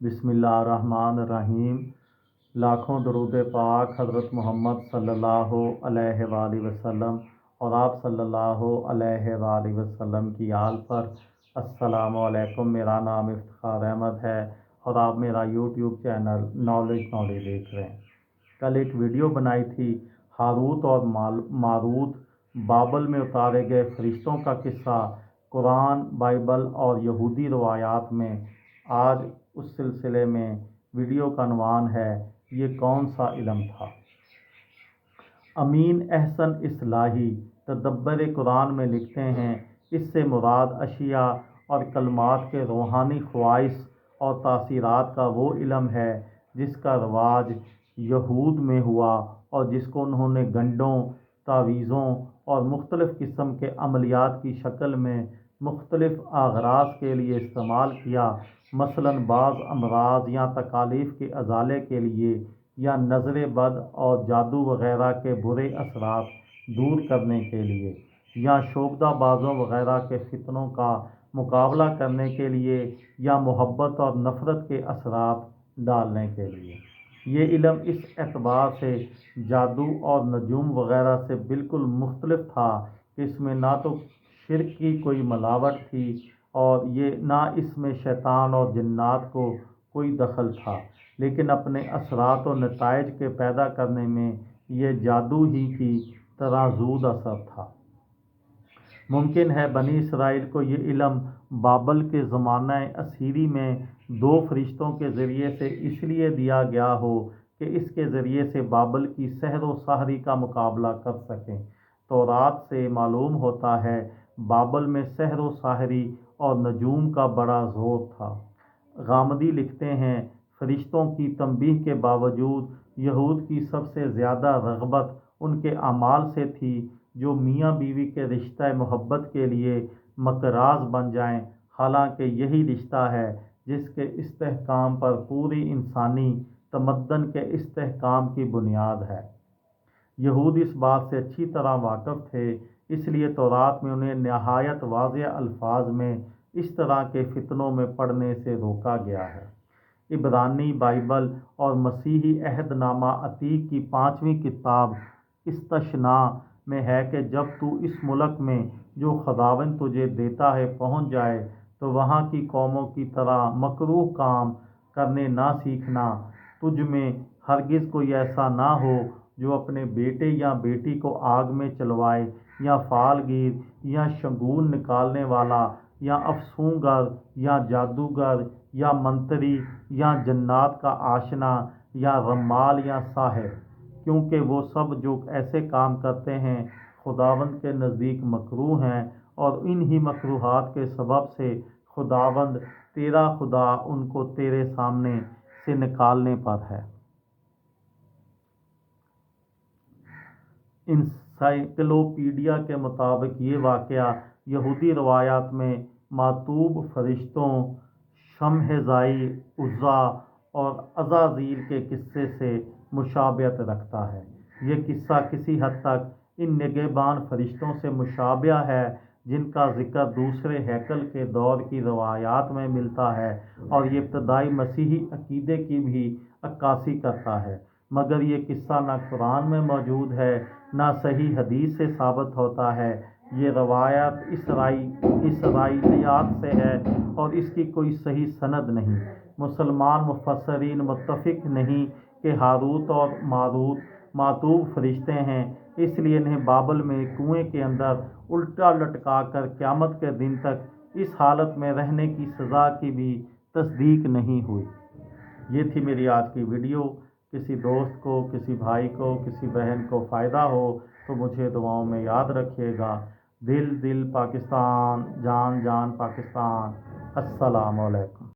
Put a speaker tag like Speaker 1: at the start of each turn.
Speaker 1: बिस्मिल्लाहिर्रहमानिर्रहीम। लाखों दरूद पाक हज़रत मोहम्मद सल्लल्लाहु अलैहि वसल्लम और आप सल्लल्लाहु अलैहि वसल्लम की आल पर। अस्सलामु अलैकुम। मेरा नाम इफ्तिखार अहमद है और आप मेरा यूट्यूब चैनल नॉलेज देख रहे हैं। कल एक वीडियो बनाई थी हारूत और मारूत बाबल में उतारे गए फरिश्तों का किस्सा कुरान, बाइबल और यहूदी रवायात में। आज उस सिलसिले में वीडियो का अनवान है, ये कौन सा इल्म था। अमीन अहसन इस्लाही तदब्बर कुरान में लिखते हैं, इससे मुराद अशिया और कलमात के रूहानी ख्वाइश और तासीरात का वो इल्म है जिसका रवाज यहूद में हुआ और जिसको उन्होंने गंडों, तावीज़ों और मुख्तलिफ़ किस्म के अमलियात की शक्ल में मुख्तलिफ़ अग़राज़ के लिए इस्तेमाल किया। मसलन बाज़ अमराज या तकालीफ़ के अजाले के लिए, या नज़र बद और जादू वग़ैरह के बुरे असरात दूर करने के लिए, या शोबदाबाज़ों वग़ैरह के फितनों का मुकाबला करने के लिए, या मोहब्बत और नफ़रत के असरात डालने के लिए। ये इल्म इस एतबार से जादू और नजूम वग़ैरह से बिल्कुल मुख्तलिफ था कि इसमें ना तो शिर्क की कोई मिलावट थी और ये ना इसमें शैतान और जिन्नात को कोई दखल था, लेकिन अपने असरात और नताइज के पैदा करने में ये जादू ही की तरह ज़ूद असर था। मुमकिन है बनी इसराइल को ये इल्म बाबल के ज़माना असीरी में दो फरिश्तों के ज़रिए से इसलिए दिया गया हो कि इसके ज़रिए से बाबल की सहर व सहरी का मुकाबला कर सकें। तौरात से मालूम होता है बाबल में सहर व सहरी और नजूम का बड़ा ज़ोर था। गामदी लिखते हैं, फरिश्तों की तंबीह के बावजूद यहूद की सबसे ज़्यादा रग़बत उनके अमाल से थी जो मियाँ बीवी के रिश्ता मोहब्बत के लिए मकराज बन जाएं। हालांकि यही रिश्ता है जिसके इस्तेहकाम पर पूरी इंसानी तमद्दन के इस्तेहकाम की बुनियाद है। यहूद इस बात से अच्छी तरह वाकिफ़ थे, इसलिए तौरात में उन्हें नहायत वाज़ेह अल्फाज में इस तरह के फितनों में पड़ने से रोका गया है। इब्रानी बाइबल और मसीही अहदनामा अतीक की 5वीं किताब इस्तशना में है कि जब तू इस मुल्क में जो खुदावंद तुझे देता है पहुँच जाए तो वहाँ की कौमों की तरह मकरूह काम करने ना सीखना। तुझ में हरगिज़ कोई ऐसा ना हो जो अपने बेटे या बेटी को आग में चलवाए, या फालगीर, या शगुन निकालने वाला, या अफसूंगर, या जादूगर, या मंत्री, या जन्नात का आशना, या रमाल, या साहिर, क्योंकि वो सब जो ऐसे काम करते हैं खुदावंद के नज़दीक मकरूह हैं और इन्हीं मकरूहात के सबब से खुदावंद तेरा खुदा उनको तेरे सामने से निकालने पर है। इंसाइक्लोपीडिया के मुताबिक ये वाक़या यहूदी रवायात में मातूब फरिश्तों शमहज़ाई, उज़्ज़ा और अज़ाज़ील के किस्से से मुशाबहत रखता है। ये किस्सा किसी हद तक इन निगहबान फरिश्तों से मुशाबह है जिनका ज़िक्र दूसरे हैकल के दौर की रवायात में मिलता है, और ये इब्तदाई मसीही अकीदे की भी अक्कासी करता है। मगर ये किस्सा ना कुरान में मौजूद है, ना सही हदीस से साबित होता है। ये रवायत इसराइलियात से है और इसकी कोई सही सनद नहीं। मुसलमान मुफस्सरीन मुत्तफ़िक़ नहीं कि हारूत और मारूत मातूब फरिश्ते हैं, इसलिए इन्हें बाबल में कुएं के अंदर उल्टा लटका कर क़यामत के दिन तक इस हालत में रहने की सज़ा की भी तस्दीक नहीं हुई। ये थी मेरी आज की वीडियो। किसी दोस्त को, किसी भाई को, किसी बहन को फ़ायदा हो तो मुझे दुआओं में याद रखिएगा। दिल दिल पाकिस्तान, जान जान पाकिस्तान। अस्सलामु अलैकुम।